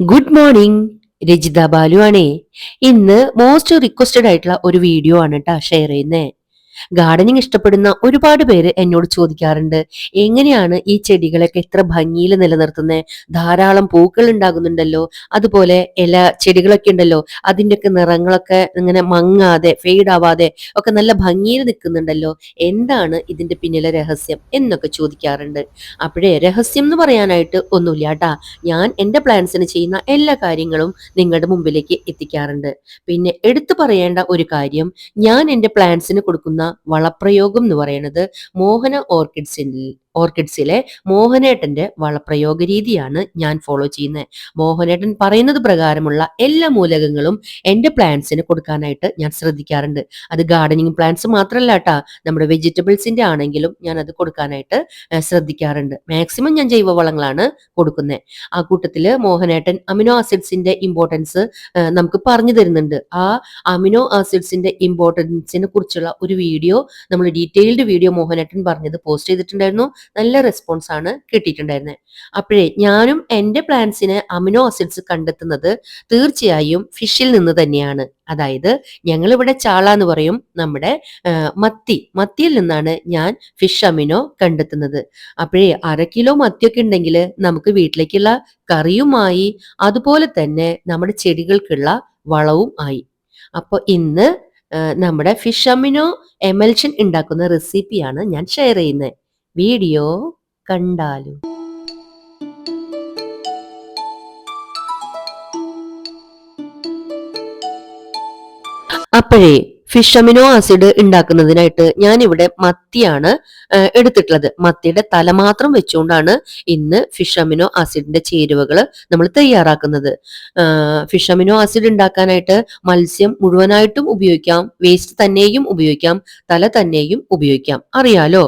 Good morning. Rajitha Balu ആണേ. ഇന്ന് most requested ആയിട്ടുള്ള ഒരു വീഡിയോ ആണ് കേട്ടോ ഷെയർ ചെയ്യുന്നേ. ഗാർഡനിങ് ഇഷ്ടപ്പെടുന്ന ഒരുപാട് പേര് എന്നോട് ചോദിക്കാറുണ്ട്, എങ്ങനെയാണ് ഈ ചെടികളൊക്കെ ഇത്ര ഭംഗിയിൽ നിലനിർത്തുന്നത്? ധാരാളം പൂക്കൾ ഉണ്ടാകുന്നുണ്ടല്ലോ, അതുപോലെ ഇല ചെടികളൊക്കെ ഉണ്ടല്ലോ, അതിൻ്റെയൊക്കെ നിറങ്ങളൊക്കെ ഇങ്ങനെ മങ്ങാതെ ഫെയ്ഡ് ആവാതെ ഒക്കെ നല്ല ഭംഗിയിൽ നിൽക്കുന്നുണ്ടല്ലോ, എന്താണ് ഇതിന്റെ പിന്നിലെ രഹസ്യം എന്നൊക്കെ ചോദിക്കാറുണ്ട്. അപ്പോഴേ രഹസ്യം എന്ന് പറയാനായിട്ട് ഒന്നുമില്ല കേട്ടാ. ഞാൻ എൻ്റെ പ്ലാന്റ്സിന് ചെയ്യുന്ന എല്ലാ കാര്യങ്ങളും നിങ്ങളുടെ മുമ്പിലേക്ക് എത്തിക്കാറുണ്ട്. പിന്നെ എടുത്തു പറയേണ്ട ഒരു കാര്യം, ഞാൻ എൻ്റെ പ്ലാന്റ്സിന് കൊടുക്കുന്ന വളപ്രയോഗം എന്ന് പറയുന്നത് മോഹന ഓർക്കിഡ്സിലെ മോഹനേട്ടന്റെ വളപ്രയോഗ രീതിയാണ് ഞാൻ ഫോളോ ചെയ്യുന്നത്. മോഹനേട്ടൻ പറയുന്നത് പ്രകാരമുള്ള എല്ലാ മൂലകങ്ങളും എൻ്റെ പ്ലാന്റ്സിന് കൊടുക്കാനായിട്ട് ഞാൻ ശ്രദ്ധിക്കാറുണ്ട്. അത് ഗാർഡനിങ് പ്ലാന്റ്സ് മാത്രമല്ല കേട്ടാ, നമ്മുടെ വെജിറ്റബിൾസിന്റെ ആണെങ്കിലും ഞാൻ അത് കൊടുക്കാനായിട്ട് ശ്രദ്ധിക്കാറുണ്ട്. മാക്സിമം ഞാൻ ജൈവവളങ്ങളാണ് കൊടുക്കുന്നത്. ആ കൂട്ടത്തില് മോഹനേട്ടൻ അമിനോ ആസിഡ്സിന്റെ ഇമ്പോർട്ടൻസ് നമുക്ക് പറഞ്ഞു തരുന്നുണ്ട്. ആ അമിനോ ആസിഡ്സിന്റെ ഇമ്പോർട്ടൻസിനെ കുറിച്ചുള്ള ഒരു വീഡിയോ, നമ്മൾ ഡീറ്റെയിൽഡ് വീഡിയോ മോഹനേട്ടൻ പറഞ്ഞത് പോസ്റ്റ് ചെയ്തിട്ടുണ്ടായിരുന്നു. നല്ല റെസ്പോൺസ് ആണ് കിട്ടിയിട്ടുണ്ടായിരുന്നത്. അപ്പോഴേ ഞാനും എൻ്റെ പ്ലാന്റ്സിന് അമിനോ ആസിഡ്സ് കണ്ടെത്തുന്നത് തീർച്ചയായും ഫിഷിൽ നിന്ന് തന്നെയാണ്. അതായത് ഞങ്ങളിവിടെ ചാള എന്ന് പറയും, നമ്മുടെ മത്തിയിൽ നിന്നാണ് ഞാൻ ഫിഷ് അമിനോ കണ്ടെത്തുന്നത്. അപ്പോഴേ 1/2 കിലോ മത്തിയൊക്കെ ഉണ്ടെങ്കിൽ നമുക്ക് വീട്ടിലേക്കുള്ള കറിയുമായി, അതുപോലെ തന്നെ നമ്മുടെ ചെടികൾക്കുള്ള വളവും ആയി. അപ്പോൾ ഇന്ന് നമ്മുടെ ഫിഷ് അമിനോ എമൽഷൻ ഉണ്ടാക്കുന്ന റെസിപ്പിയാണ് ഞാൻ ഷെയർ ചെയ്യുന്നത്. വീഡിയോ കണ്ടാലും. അപ്പോഴേ ഫിഷ് അമിനോ ആസിഡ് ഉണ്ടാക്കുന്നതിനായിട്ട് ഞാൻ ഇവിടെ മത്തിയാണ് എടുത്തിട്ടുള്ളത്. മത്തിയുടെ തല മാത്രം വെച്ചുകൊണ്ടാണ് ഇന്ന് ഫിഷ് അമിനോ ആസിഡിന്റെ ചേരുവകൾ നമ്മൾ തയ്യാറാക്കുന്നത്. ഫിഷ് അമിനോ ആസിഡ് ഉണ്ടാക്കാനായിട്ട് മത്സ്യം മുഴുവനായിട്ടും ഉപയോഗിക്കാം, വേസ്റ്റ് തന്നെയും ഉപയോഗിക്കാം, തല തന്നെയും ഉപയോഗിക്കാം. അറിയാലോ,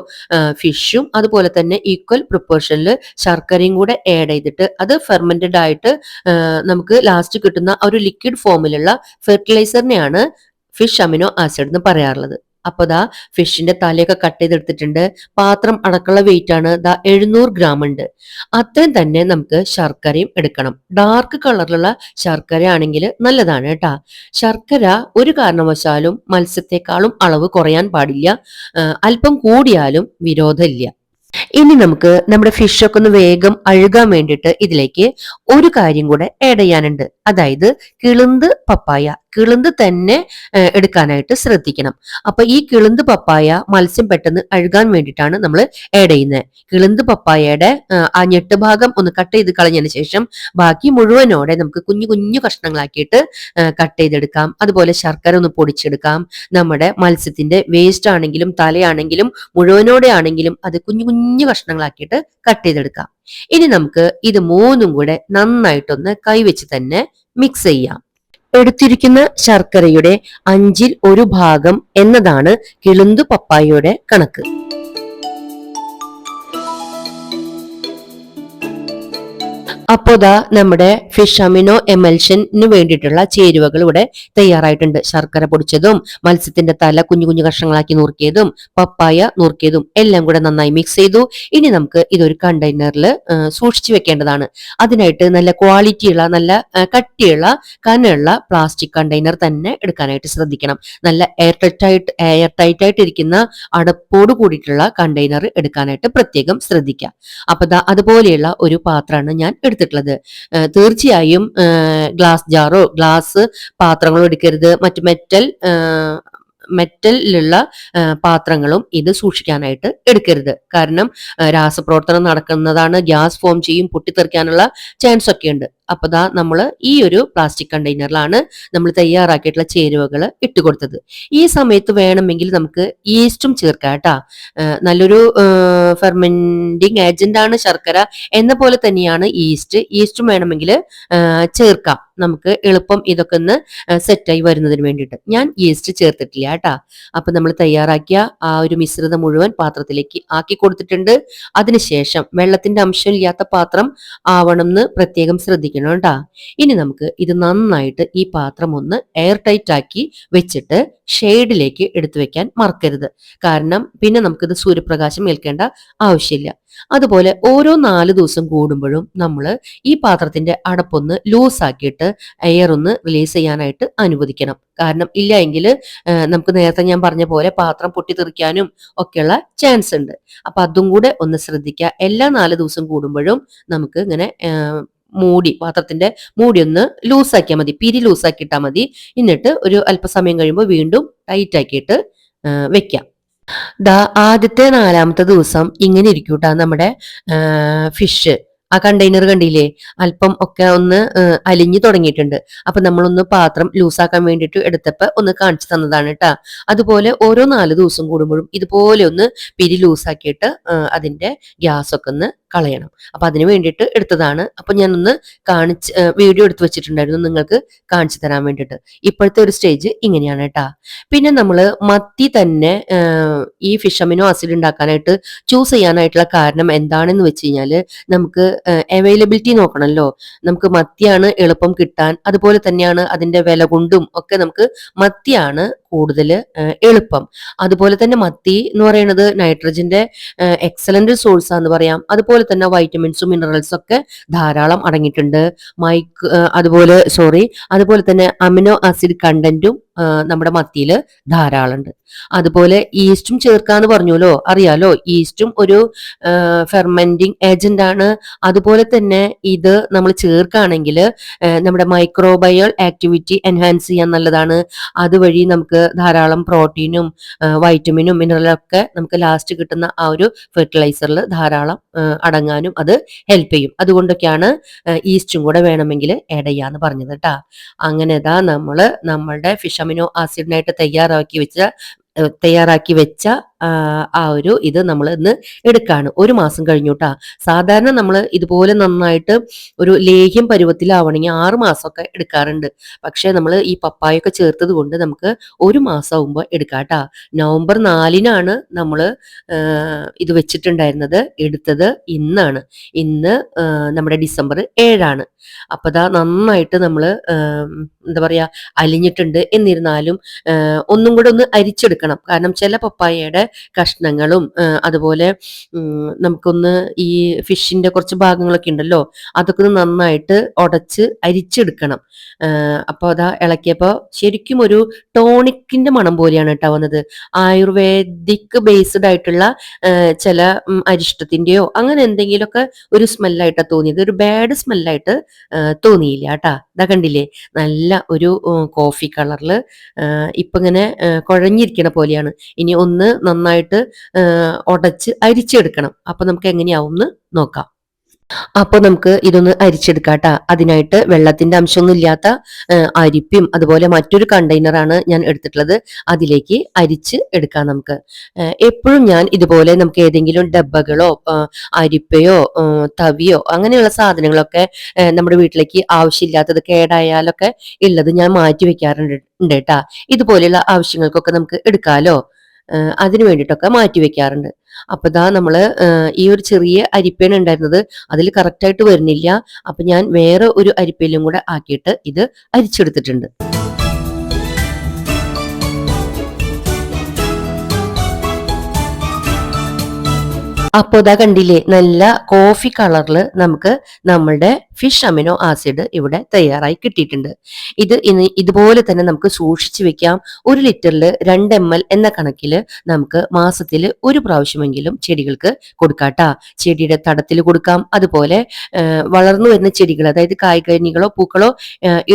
ഫിഷും അതുപോലെ തന്നെ ഈക്വൽ പ്രൊപ്പോർഷനിൽ ശർക്കരയും കൂടെ ആഡ് ചെയ്തിട്ട് അത് ഫെർമെന്റഡ് ആയിട്ട് നമുക്ക് ലാസ്റ്റ് കിട്ടുന്ന ഒരു ലിക്വിഡ് ഫോമിലുള്ള ഫെർട്ടിലൈസറിനെയാണ് ഫിഷ് അമിനോ ആസിഡ് എന്ന് പറയാറുള്ളത്. അപ്പൊ ദാ ഫിഷിന്റെ തലയൊക്കെ കട്ട് ചെയ്തെടുത്തിട്ടുണ്ട്. പാത്രം അടക്കമുള്ള വെയിറ്റ് ആണ് ദാ 700 ഗ്രാം ഉണ്ട്. അത്രയും തന്നെ നമുക്ക് ശർക്കരയും എടുക്കണം. ഡാർക്ക് കളറിലുള്ള ശർക്കര ആണെങ്കിൽ നല്ലതാണ് കേട്ടാ. ശർക്കര ഒരു കാരണവശാലും മത്സ്യത്തെക്കാളും അളവ് കുറയാൻ പാടില്ല, അല്പം കൂടിയാലും വിരോധമില്ല. ഇനി നമുക്ക് നമ്മുടെ ഫിഷൊക്കെ ഒന്ന് വേഗം അഴുകാൻ വേണ്ടിയിട്ട് ഇതിലേക്ക് ഒരു കാര്യം കൂടെ ആഡ് ചെയ്യാനുണ്ട്. അതായത് കിളുന്ത് തന്നെ എടുക്കാനായിട്ട് ശ്രദ്ധിക്കണം. അപ്പൊ ഈ കിളുന്ത് പപ്പായ മത്സ്യം പെട്ടെന്ന് അഴുകാൻ വേണ്ടിയിട്ടാണ് നമ്മൾ ആഡ് ചെയ്യുന്നത്. കിളുന്ത് പപ്പായയുടെ ആ ഞെട്ട് ഭാഗം ഒന്ന് കട്ട് ചെയ്ത് കളഞ്ഞതിന് ശേഷം ബാക്കി മുഴുവനോടെ നമുക്ക് കുഞ്ഞു കുഞ്ഞു കഷ്ണങ്ങളാക്കിയിട്ട് കട്ട് ചെയ്തെടുക്കാം. അതുപോലെ ശർക്കര ഒന്ന് പൊടിച്ചെടുക്കാം. നമ്മുടെ മത്സ്യത്തിന്റെ വേസ്റ്റ് ആണെങ്കിലും തലയാണെങ്കിലും മുഴുവനോടെ ആണെങ്കിലും അത് കുഞ്ഞു കുഞ്ഞു കഷ്ണങ്ങളാക്കിയിട്ട് കട്ട് ചെയ്തെടുക്കാം. ഇനി നമുക്ക് ഇത് മൂന്നും കൂടെ നന്നായിട്ടൊന്ന് കൈവച്ച് തന്നെ മിക്സ് ചെയ്യാം. എടുത്തിരിക്കുന്ന ശർക്കരയുടെ 1/5 ഭാഗം എന്നതാണ് കിളുന്തു പപ്പായയുടെ കണക്ക്. അപ്പോ ദാ നമ്മുടെ ഫിഷ് അമിനോ എമൽഷന് വേണ്ടിയിട്ടുള്ള ചേരുവകൾ ഇവിടെ തയ്യാറായിട്ടുണ്ട്. ശർക്കര പൊടിച്ചതും മത്സ്യത്തിന്റെ തല കുഞ്ഞു കുഞ്ഞു കഷ്ണങ്ങളാക്കി നുറുക്കിയതും പപ്പായ നുറുക്കിയതും എല്ലാം കൂടെ നന്നായി മിക്സ് ചെയ്തു. ഇനി നമുക്ക് ഇതൊരു കണ്ടെയ്നറിൽ സൂക്ഷിച്ചു വെക്കേണ്ടതാണ്. അതിനായിട്ട് നല്ല ക്വാളിറ്റിയുള്ള, നല്ല കട്ടിയുള്ള, കനമുള്ള പ്ലാസ്റ്റിക് കണ്ടെയ്നർ തന്നെ എടുക്കാനായിട്ട് ശ്രദ്ധിക്കണം. നല്ല എയർ ടൈറ്റ് ആയിട്ടിരിക്കുന്ന അടപ്പോട് കൂടിയിട്ടുള്ള കണ്ടെയ്നർ എടുക്കാനായിട്ട് പ്രത്യേകം ശ്രദ്ധിക്കുക. അപ്പൊ ദാ അതുപോലെയുള്ള ഒരു പാത്രമാണ് ഞാൻ എടുത്തിട്ടുള്ളത്. തീർച്ചയായും ഗ്ലാസ് ജാറോ ഗ്ലാസ് പാത്രങ്ങളോ എടുക്കരുത്. മറ്റു മെറ്റലിലുള്ള പാത്രങ്ങളും ഇത് സൂക്ഷിക്കാനായിട്ട് എടുക്കരുത്. കാരണം രാസപ്രവർത്തനം നടക്കുന്നതാണ്, ഗ്യാസ് ഫോം ചെയ്യും, പൊട്ടിത്തെറിക്കാനുള്ള ചാൻസ് ഒക്കെ ഉണ്ട്. അപ്പൊ ദാ നമ്മൾ ഈ ഒരു പ്ലാസ്റ്റിക് കണ്ടെയ്നറിലാണ് നമ്മൾ തയ്യാറാക്കിയിട്ടുള്ള ചേരുവകൾ ഇട്ടുകൊടുത്തത്. ഈ സമയത്ത് വേണമെങ്കിൽ നമുക്ക് ഈസ്റ്റും ചേർക്കാം കേട്ടാ. നല്ലൊരു ഫെർമെന്റിങ് ഏജന്റ് ആണ് ശർക്കര എന്ന പോലെ തന്നെയാണ് ഈസ്റ്റും വേണമെങ്കിൽ ചേർക്കാം. നമുക്ക് എളുപ്പം ഇതൊക്കെ ഒന്ന് സെറ്റായി വരുന്നതിന് വേണ്ടിയിട്ട്. ഞാൻ ഈസ്റ്റ് ചേർത്തിട്ടില്ല കേട്ടാ. അപ്പൊ നമ്മൾ തയ്യാറാക്കിയ ആ ഒരു മിശ്രിതം മുഴുവൻ പാത്രത്തിലേക്ക് ആക്കി കൊടുത്തിട്ടുണ്ട്. അതിനുശേഷം വെള്ളത്തിന്റെ അംശം ഇല്ലാത്ത പാത്രം ആവണം എന്ന് പ്രത്യേകം ശ്രദ്ധിക്കണം വെക്കണം കേട്ടാ. ഇനി നമുക്ക് ഇത് നന്നായിട്ട് ഈ പാത്രം ഒന്ന് എയർ ടൈറ്റ് ആക്കി വെച്ചിട്ട് ഷെയ്ഡിലേക്ക് എടുത്തു വെക്കാൻ മറക്കരുത്. കാരണം പിന്നെ നമുക്കിത് സൂര്യപ്രകാശം ഏൽക്കേണ്ട ആവശ്യമില്ല. അതുപോലെ ഓരോ 4 ദിവസം കൂടുമ്പോഴും നമ്മൾ ഈ പാത്രത്തിന്റെ അടപ്പൊന്ന് ലൂസ് ആക്കിയിട്ട് എയർ ഒന്ന് റിലീസ് ചെയ്യാനായിട്ട് അനുവദിക്കണം. കാരണം ഇല്ല എങ്കിൽ നമുക്ക് നേരത്തെ ഞാൻ പറഞ്ഞ പോലെ പാത്രം പൊട്ടിത്തെറിക്കാനും ഒക്കെയുള്ള ചാൻസ് ഉണ്ട്. അപ്പൊ അതും കൂടെ ഒന്ന് ശ്രദ്ധിക്കുക. എല്ലാ 4 ദിവസം കൂടുമ്പോഴും നമുക്ക് ഇങ്ങനെ പാത്രത്തിന്റെ മൂടി ഒന്ന് ലൂസാക്കിയാൽ മതി, പിരി ലൂസാക്കിയിട്ടാൽ മതി. എന്നിട്ട് ഒരു അല്പസമയം കഴിയുമ്പോൾ വീണ്ടും ടൈറ്റ് ആക്കിയിട്ട് വെക്കാം. ആദ്യത്തെ 4-ാമത്തെ ദിവസം ഇങ്ങനെ ഇരിക്കൂട്ടാ നമ്മുടെ ഫിഷ്. ആ കണ്ടെയ്നർ കണ്ടില്ലേ, അല്പം ഒക്കെ ഒന്ന് അലിഞ്ഞു തുടങ്ങിയിട്ടുണ്ട്. അപ്പൊ നമ്മളൊന്ന് പാത്രം ലൂസാക്കാൻ വേണ്ടിയിട്ട് എടുത്തപ്പോ ഒന്ന് കാണിച്ചു തന്നതാണ് കേട്ടാ. അതുപോലെ ഓരോ 4 ദിവസം കൂടുമ്പോഴും ഇതുപോലെ ഒന്ന് പിരി ലൂസാക്കിയിട്ട് അതിന്റെ ഗ്യാസ് ഒക്കെ ഒന്ന് കളയണം. അപ്പൊ അതിന് വേണ്ടിയിട്ട് എടുത്തതാണ്. അപ്പൊ ഞാനൊന്ന് വീഡിയോ എടുത്തു വെച്ചിട്ടുണ്ടായിരുന്നു നിങ്ങൾക്ക് കാണിച്ചു തരാൻ വേണ്ടിയിട്ട്. ഇപ്പോഴത്തെ ഒരു സ്റ്റേജ് ഇങ്ങനെയാണ് കേട്ടാ. പിന്നെ നമ്മൾ മത്തി തന്നെ ഈ ഫിഷ് അമിനോ ആസിഡ് ഉണ്ടാക്കാനായിട്ട് ചൂസ് ചെയ്യാനായിട്ടുള്ള കാരണം എന്താണെന്ന് വെച്ച് കഴിഞ്ഞാല് നമുക്ക് അവൈലബിലിറ്റി നോക്കണമല്ലോ. നമുക്ക് മത്തിയാണ് എളുപ്പം കിട്ടാൻ. അതുപോലെ തന്നെയാണ് അതിന്റെ വില കൊണ്ടും ഒക്കെ നമുക്ക് മത്തിയാണ് കൂടുതൽ എളുപ്പം. അതുപോലെ തന്നെ മത്തി എന്ന് പറയുന്നത് നൈട്രജന്റെ എക്സലന്റ് സോഴ്സ് ആണെന്ന് പറയാം. അതുപോലെ തന്നെ വൈറ്റമിൻസും മിനറൽസും ഒക്കെ ധാരാളം അടങ്ങിയിട്ടുണ്ട്. അതുപോലെ തന്നെ അമിനോ ആസിഡ് കണ്ടന്റും നമ്മുടെ മത്തിയിൽ ധാരാളം ഉണ്ട്. അതുപോലെ ഈസ്റ്റും ചേർക്കാന്ന് പറഞ്ഞല്ലോ, അറിയാലോ. ഈസ്റ്റും ഒരു ഫെർമെന്റിങ് ഏജന്റ് ആണ്. അതുപോലെ തന്നെ ഇത് നമ്മൾ ചേർക്കുകയാണെങ്കിൽ നമ്മുടെ മൈക്രോബയൽ ആക്ടിവിറ്റി എൻഹാൻസ് ചെയ്യാൻ നല്ലതാണ്. അതുവഴി നമുക്ക് ധാരാളം പ്രോട്ടീനും വൈറ്റമിനും മിനറലും ഒക്കെ നമുക്ക് ലാസ്റ്റ് കിട്ടുന്ന ആ ഒരു ഫെർട്ടിലൈസറിൽ ധാരാളം അടങ്ങാനും അത് ഹെൽപ്പ് ചെയ്യും. അതുകൊണ്ടൊക്കെയാണ് ഈസ്റ്റും കൂടെ വേണമെങ്കിൽ ആഡ് ചെയ്യാന്ന് പറഞ്ഞത് കേട്ടാ. അങ്ങനെ നമ്മളുടെ ഫിഷ് അമിനോ ആസിഡിനായിട്ട് തയ്യാറാക്കി വെച്ച ആ ഒരു ഇത് നമ്മൾ ഇന്ന് എടുക്കാണ്. 1 മാസം കഴിഞ്ഞുട്ടാ. സാധാരണ നമ്മൾ ഇതുപോലെ നന്നായിട്ട് ഒരു ലേഹ്യം പരുവത്തിലാവണമെങ്കിൽ 6 മാസമൊക്കെ എടുക്കാറുണ്ട്. പക്ഷെ നമ്മൾ ഈ പപ്പായൊക്കെ ചേർത്തത് കൊണ്ട് നമുക്ക് 1 മാസം ആവുമ്പോൾ എടുക്കാട്ടാ. നവംബർ 4-നാണ് നമ്മൾ ഇത് വെച്ചിട്ടുണ്ടായിരുന്നത്. എടുത്തത് ഇന്നാണ്. ഇന്ന് നമ്മുടെ ഡിസംബർ 7-ആണ്. അപ്പൊ നന്നായിട്ട് നമ്മൾ എന്താ പറയാ അലിഞ്ഞിട്ടുണ്ട്. എന്നിരുന്നാലും ഒന്നും കൂടെ ഒന്ന് അരിച്ചെടുക്കണം. കാരണം ചില പപ്പായയുടെ കഷ്ണങ്ങളും അതുപോലെ നമുക്കൊന്ന് ഈ ഫിഷിന്റെ കുറച്ച് ഭാഗങ്ങളൊക്കെ ഉണ്ടല്ലോ, അതൊക്കെ ഒന്ന് നന്നായിട്ട് ഉടച്ച് അരിച്ചെടുക്കണം. അപ്പൊ ഇളക്കിയപ്പോ ശരിക്കും ഒരു ടോണിക്കിന്റെ മണം പോലെയാണ് കേട്ടോ വന്നത്. ആയുർവേദിക് ബേസ്ഡ് ആയിട്ടുള്ള ചില അരിഷ്ടത്തിന്റെയോ അങ്ങനെ എന്തെങ്കിലുമൊക്കെ ഒരു സ്മെല്ലായിട്ടാ തോന്നിയത്. ഒരു ബാഡ് സ്മെല്ലായിട്ട് തോന്നിയില്ല കേട്ടാ. കണ്ടില്ലേ, നല്ല ഒരു കോഫി കളറില് ഇപ്പൊ ഇങ്ങനെ കുഴഞ്ഞിരിക്കണ പോലെയാണ്. ഇനി ഒന്ന് നന്നായിട്ട് ഉടച്ച് അരിച്ചെടുക്കണം. അപ്പൊ നമുക്ക് എങ്ങനെയാവും നോക്കാം. അപ്പൊ നമുക്ക് ഇതൊന്ന് അരിച്ചെടുക്കാട്ടാ. അതിനായിട്ട് വെള്ളത്തിന്റെ അംശമൊന്നും ഇല്ലാത്ത അരിപ്പയും അതുപോലെ മറ്റൊരു കണ്ടെയ്നറാണ് ഞാൻ എടുത്തിട്ടുള്ളത്. അതിലേക്ക് അരിച്ച് എടുക്കാം നമുക്ക്. എപ്പോഴും ഞാൻ ഇതുപോലെ നമുക്ക് ഏതെങ്കിലും ഡബ്ബകളോ അരിപ്പയോ തവിയോ അങ്ങനെയുള്ള സാധനങ്ങളൊക്കെ നമ്മുടെ വീട്ടിലേക്ക് ആവശ്യമില്ലാത്തത് കേടായാലൊക്കെ ഉള്ളത് ഞാൻ മാറ്റി വെക്കാറുണ്ട് കേട്ടാ. ഇതുപോലെയുള്ള ആവശ്യങ്ങൾക്കൊക്കെ നമുക്ക് എടുക്കാലോ. അതിനു വേണ്ടിയിട്ടൊക്കെ മാറ്റി വെക്കാറുണ്ട്. അപ്പൊ നമ്മള് ഈ ഒരു ചെറിയ അരിപ്പയാണ് ഉണ്ടായിരുന്നത്. അതിൽ കറക്റ്റ് ആയിട്ട് വരുന്നില്ല. അപ്പൊ ഞാൻ വേറെ ഒരു അരിപ്പയിലും കൂടെ ആക്കിയിട്ട് ഇത് അരിച്ചെടുത്തിട്ടുണ്ട്. അപ്പോ കണ്ടില്ലേ, നല്ല കോഫി കളറിൽ നമുക്ക് നമ്മളുടെ ഫിഷ് അമിനോ ആസിഡ് ഇവിടെ തയ്യാറായി കിട്ടിയിട്ടുണ്ട്. ഇതുപോലെ തന്നെ നമുക്ക് സൂക്ഷിച്ചു വെക്കാം. 1 ലിറ്ററിൽ 2 ml എന്ന കണക്കിൽ നമുക്ക് മാസത്തിൽ 1 പ്രാവശ്യമെങ്കിലും ചെടികൾക്ക് കൊടുക്കാട്ടാ. ചെടിയുടെ തടത്തിൽ കൊടുക്കാം. അതുപോലെ വളർന്നു വരുന്ന ചെടികൾ, അതായത് കായ്കനികളോ പൂക്കളോ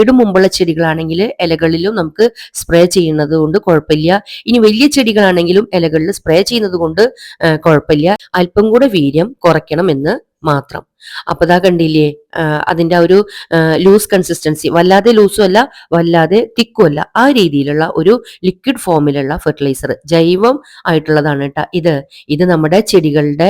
ഇടും മുമ്പുള്ള ചെടികളാണെങ്കിൽ ഇലകളിലും നമുക്ക് സ്പ്രേ ചെയ്യുന്നത് കൊണ്ട് കുഴപ്പമില്ല. ഇനി വലിയ ചെടികളാണെങ്കിലും ഇലകളിൽ സ്പ്രേ ചെയ്യുന്നത് കൊണ്ട് കുഴപ്പമില്ല. അല്പം കൂടെ വീര്യം കുറയ്ക്കണമെന്ന് മാത്രം. അപ്പൊ കണ്ടില്ലേ, അതിന്റെ ഒരു ലൂസ് കൺസിസ്റ്റൻസി, വല്ലാതെ ലൂസും അല്ല വല്ലാതെ തിക്കും അല്ല, ആ രീതിയിലുള്ള ഒരു ലിക്വിഡ് ഫോമിലുള്ള ഫെർട്ടിലൈസർ, ജൈവം ആയിട്ടുള്ളതാണ് കേട്ടോ ഇത് നമ്മുടെ ചെടികളുടെ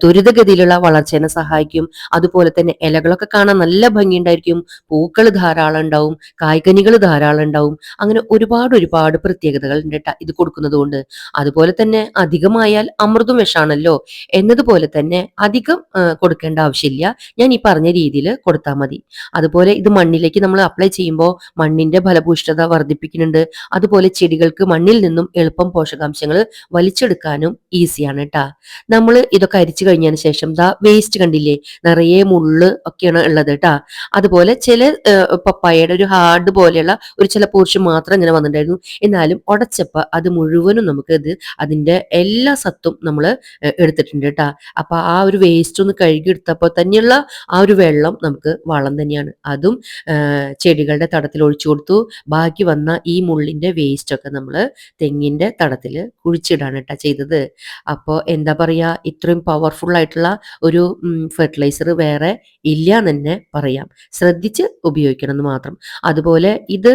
ത്വരിതഗതിയിലുള്ള വളർച്ചേനെ സഹായിക്കും. അതുപോലെ തന്നെ ഇലകളൊക്കെ കാണാൻ നല്ല ഭംഗിയുണ്ടായിരിക്കും. പൂക്കൾ ധാരാളം ഉണ്ടാവും, കായ്കനികൾ ധാരാളം ഉണ്ടാവും. അങ്ങനെ ഒരുപാട് പ്രത്യേകതകൾ ഉണ്ട് കേട്ടോ ഇത് കൊടുക്കുന്നത് കൊണ്ട്. അതുപോലെ തന്നെ അധികമായാൽ അമൃതും വിഷാണല്ലോ എന്നതുപോലെ തന്നെ അധികം കൊടുക്കേണ്ട ആവശ്യമില്ല. ആവശ്യമില്ല. ഞാൻ ഈ പറഞ്ഞ രീതിയിൽ കൊടുത്താൽ മതി. അതുപോലെ ഇത് മണ്ണിലേക്ക് നമ്മൾ അപ്ലൈ ചെയ്യുമ്പോൾ മണ്ണിന്റെ ഫലഭൂയിഷ്ഠത വർദ്ധിപ്പിക്കുന്നുണ്ട്. അതുപോലെ ചെടികൾക്ക് മണ്ണിൽ നിന്നും എളുപ്പം പോഷകാംശങ്ങൾ വലിച്ചെടുക്കാനും ഈസിയാണ് കേട്ടാ. നമ്മൾ ഇതൊക്കെ അരിച്ചു കഴിഞ്ഞതിന് ശേഷം വേസ്റ്റ് കണ്ടില്ലേ, നിറയെ മുള്ള് ഒക്കെയാണ് ഉള്ളത് കേട്ടാ. അതുപോലെ ചില പപ്പായയുടെ ഒരു ഹാർഡ് പോലെയുള്ള ഒരു ചില പോർഷൻ മാത്രം ഇങ്ങനെ വന്നിട്ടുണ്ടായിരുന്നു. എന്നാലും ഉടച്ചപ്പോൾ അത് മുഴുവനും നമുക്ക് അതിന്റെ എല്ലാ സത്തും നമ്മൾ എടുത്തിട്ടുണ്ട് കേട്ടാ. അപ്പൊ ആ ഒരു വേസ്റ്റ് ഒന്ന് കഴുകി എടുത്തപ്പോൾ തന്നെയുള്ള ആ ഒരു വെള്ളം നമുക്ക് വളം തന്നെയാണ്. അതും ചെടികളുടെ തടത്തിൽ ഒഴിച്ചു കൊടുത്തു. ബാക്കി വന്ന ഈ മുള്ളിന്റെ വേസ്റ്റ് ഒക്കെ നമ്മൾ തെങ്ങിന്റെ തടത്തിൽ കുഴിച്ചിടാണ് കേട്ടാ ചെയ്തത്. അപ്പോൾ എന്താ പറയാ, ഇത്രയും പവർഫുൾ ആയിട്ടുള്ള ഒരു ഫെർട്ടിലൈസർ വേറെ ഇല്ല എന്ന് തന്നെ പറയാം. ശ്രദ്ധിച്ച് ഉപയോഗിക്കണം എന്ന് മാത്രം. അതുപോലെ ഇത്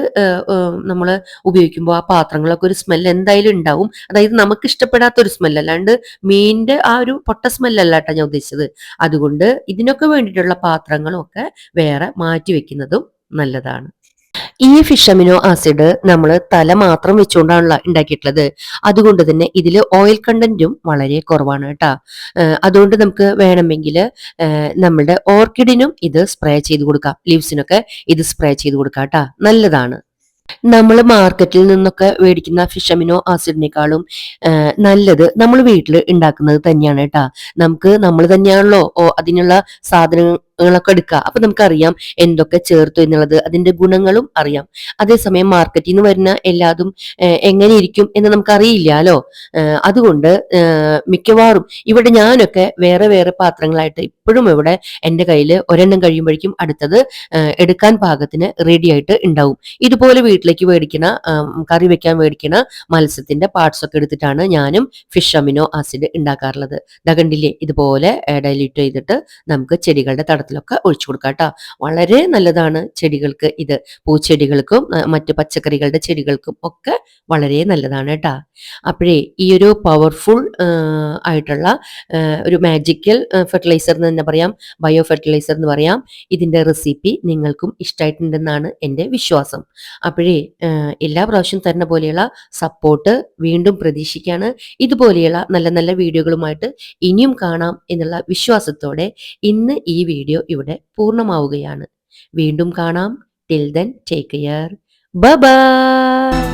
നമ്മൾ ഉപയോഗിക്കുമ്പോൾ ആ പാത്രങ്ങളൊക്കെ ഒരു സ്മെല്ല് എന്തായാലും ഉണ്ടാവും. അതായത് നമുക്ക് ഇഷ്ടപ്പെടാത്ത ഒരു സ്മെല്ല്, അല്ലാണ്ട് മീനിന്റെ ആ ഒരു പൊട്ട സ്മെല്ലല്ല കേട്ടോ ഞാൻ ഉദ്ദേശിച്ചത്. അതുകൊണ്ട് ഇതിനൊക്കെ വേണ്ടിയിട്ടുള്ള പാത്രങ്ങളും ഒക്കെ വേറെ മാറ്റി വെക്കുന്നതും നല്ലതാണ്. ഈ ഫിഷ് അമിനോ ആസിഡ് നമ്മൾ തല മാത്രം വെച്ചുകൊണ്ടാണല്ലോ ഉണ്ടാക്കിയിട്ടുള്ളത്. അതുകൊണ്ട് തന്നെ ഇതിൽ ഓയിൽ കണ്ടന്റും വളരെ കുറവാണ് കേട്ടാ. അതുകൊണ്ട് നമുക്ക് വേണമെങ്കിൽ നമ്മളുടെ ഓർക്കിഡിനും ഇത് സ്പ്രേ ചെയ്ത് കൊടുക്കാം, ലീവ്സിനൊക്കെ ഇത് സ്പ്രേ ചെയ്ത് കൊടുക്കാം കേട്ടാ, നല്ലതാണ്. നമ്മൾ മാർക്കറ്റിൽ നിന്നൊക്കെ മേടിക്കുന്ന ഫിഷ് അമിനോ ആസിഡിനേക്കാളും നല്ലത് നമ്മൾ വീട്ടിൽ ഉണ്ടാക്കുന്നത് തന്നെയാണ് കേട്ടാ. നമ്മൾ തന്നെയാണല്ലോ അതിനുള്ള സാധനങ്ങളൊക്കെ എടുക്കുക. അപ്പൊ നമുക്കറിയാം എന്തൊക്കെ ചേർത്തു എന്നുള്ളത്, അതിന്റെ ഗുണങ്ങളും അറിയാം. അതേസമയം മാർക്കറ്റിൽ നിന്ന് വരുന്ന എല്ലാതും എങ്ങനെ ഇരിക്കും എന്ന് നമുക്കറിയില്ലല്ലോ. അതുകൊണ്ട് മിക്കവാറും ഇവിടെ ഞാനൊക്കെ വേറെ വേറെ പാത്രങ്ങളായിട്ട് ഇപ്പോഴും ഇവിടെ എൻ്റെ കയ്യിൽ ഒരെണ്ണം കഴിയുമ്പോഴേക്കും അടുത്തത് എടുക്കാൻ പാകത്തിന് റെഡി ആയിട്ട് ഉണ്ടാവും. ഇതുപോലെ വീട്ടിലേക്ക് മേടിക്കണ കറി വെക്കാൻ മേടിക്കണ മത്സ്യത്തിന്റെ പാർട്സ് ഒക്കെ എടുത്തിട്ടാണ് ഞാനും ഫിഷ് അമിനോ ആസിഡ് ഉണ്ടാക്കാറുള്ളത്. കണ്ടില്ലേ, ഇതുപോലെ ഡൈല്യൂട്ട് ചെയ്തിട്ട് നമുക്ക് ചെടികളുടെ തടത്തിലൊക്കെ ഒഴിച്ചു കൊടുക്കാം കേട്ടോ. വളരെ നല്ലതാണ് ചെടികൾക്ക് ഇത്. പൂച്ചെടികൾക്കും മറ്റു പച്ചക്കറികളുടെ ചെടികൾക്കും ഒക്കെ വളരെ നല്ലതാണ് കേട്ടാ. അപ്പോഴേ ഈ ഒരു പവർഫുൾ ആയിട്ടുള്ള ഒരു മാജിക്കൽ ഫെർട്ടിലൈസർ എന്ന് തന്നെ പറയാം, ബയോ ഫെർട്ടിലൈസർ എന്ന് പറയാം, ഇതിന്റെ റെസിപ്പി നിങ്ങൾക്കും ഇഷ്ടമായിട്ടുണ്ടെന്നാണ് എൻ്റെ വിശ്വാസം. അപ്പോഴേ എല്ലാ പ്രാവശ്യം തരുന്ന പോലെയുള്ള സപ്പോർട്ട് വീണ്ടും പ്രതീക്ഷിക്കുകയാണ്. ഇതുപോലെയുള്ള നല്ല നല്ല വീഡിയോകളുമായിട്ട് ഇനിയും കാണാം എന്നുള്ള വിശ്വാസത്തോടെ ഇന്ന് ഈ വീഡിയോ ഇവിടെ പൂർണ്ണമാവുകയാണ്. വീണ്ടും കാണാം. Till then take care. Bye bye.